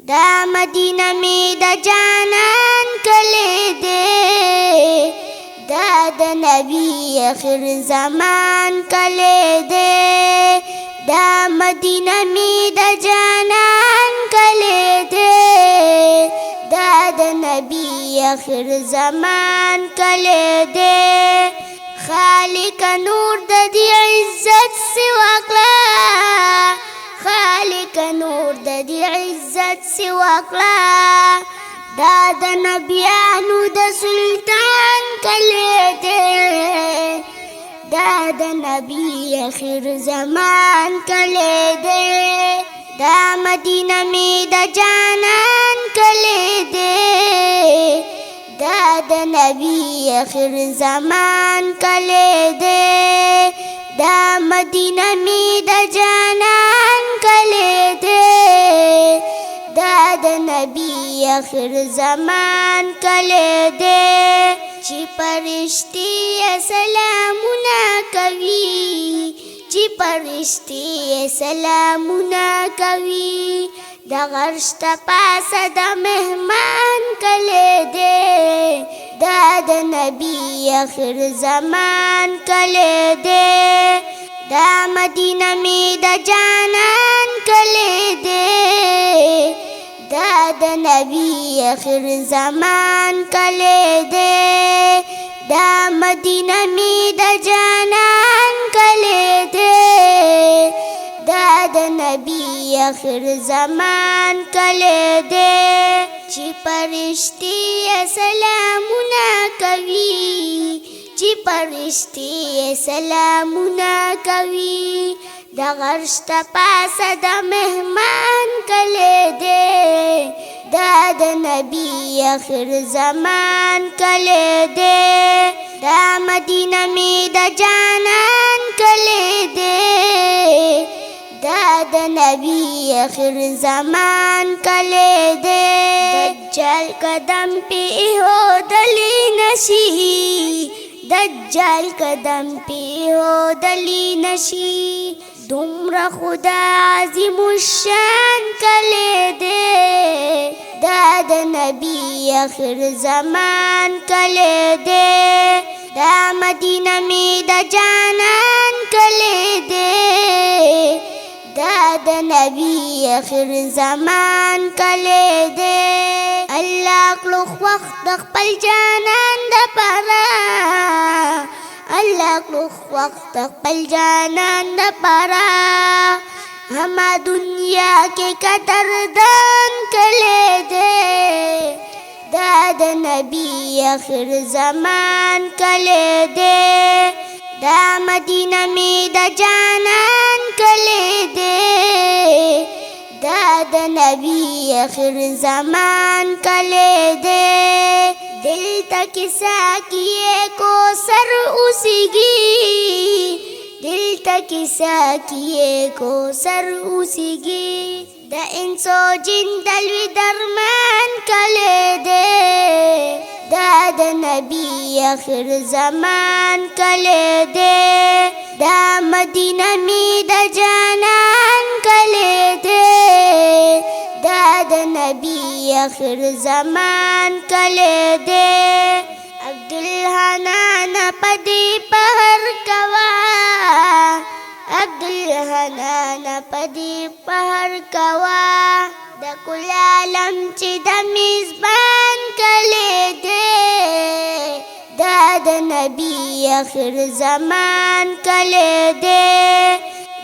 دا مدینہ می د جانان کلی دے دا د نبی آخر زمان کلی دے دا مدینہ می د جانان کلی دے دا د نبی آخر زمان کلی دے خالق نور د دی عزت سوا کلا خالق نور د دی عزت سوا کلا دا د نبیانو د سلطان کلی دے دا د نبی آخر زمان کلی دے دا مدینہ می د جانان کلی دے دا د نبی آخر زمان کلی دے دا مدینہ می د جانان کلی دے دا د نبی آخر زمان کلی دے چی پرشتی سلامنا کوي چی پرشتی سلامنا کوي د غرش تا پاسه د مهمان کلی دے دا د نبی آخر زمان کلی دے دا مدینہ می د جانان کلی دے دا د نبی آخر زمان کلی دے دا مدینہ می د جانان کلی دے دا د نبی آخر زمان کلی دے چی پرشتی سلامنا کوي چی پرشتی سلامنا کوي د غرش تا پاسه د مهمان کلی دے دا د نبی آخر زمان کلی دے دا مدینہ می د جانان کلی دے دا د نبی آخر زمان کلی دے دجال قدم پی ہو دلی نشی دجال قدم پی ہو دلی نشی دومره خدا عظیم الشان کلی دے دا د نبی آخر زمان کلی دے دا مدینہ می د جانان کلی دے دا د نبی آخر زمان کلی دے اللہ کلوخ وقت د خپل جانان د پاره اللہ کلوخ وقت خپل جانان د پاره ہما دنیا کے قدردان کلی دے دا د نبی آخر زمان کلی دے دا مدینہ می د جانان کلی دے دا د نبی آخر زمان کلی دے دل تک ساکیے کو سر اسیگی دل تک ساکیے کو سر اسیگی دا انسو جن دلوی درمان کلی دے دا د نبی آخر زمان کلی دے دا مدینہ می د جانان کلی دے دا د نبی آخر زمان کلی دے عبدالحنان پدی پہر کوا عبدالحنان پدی پہر کوا دا کل عالم چی دا میزبان کلی دے دا د نبی آخر زمان کلی دے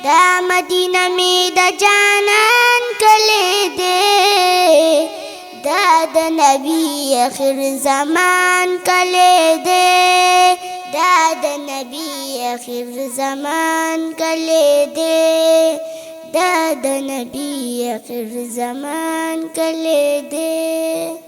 دا مدینہ می د جانان کلی دے دا د نبی آخر زمان کلی دے دا د نبی آخر زمان کلی دے دا د نبی آخر زمان کلی دے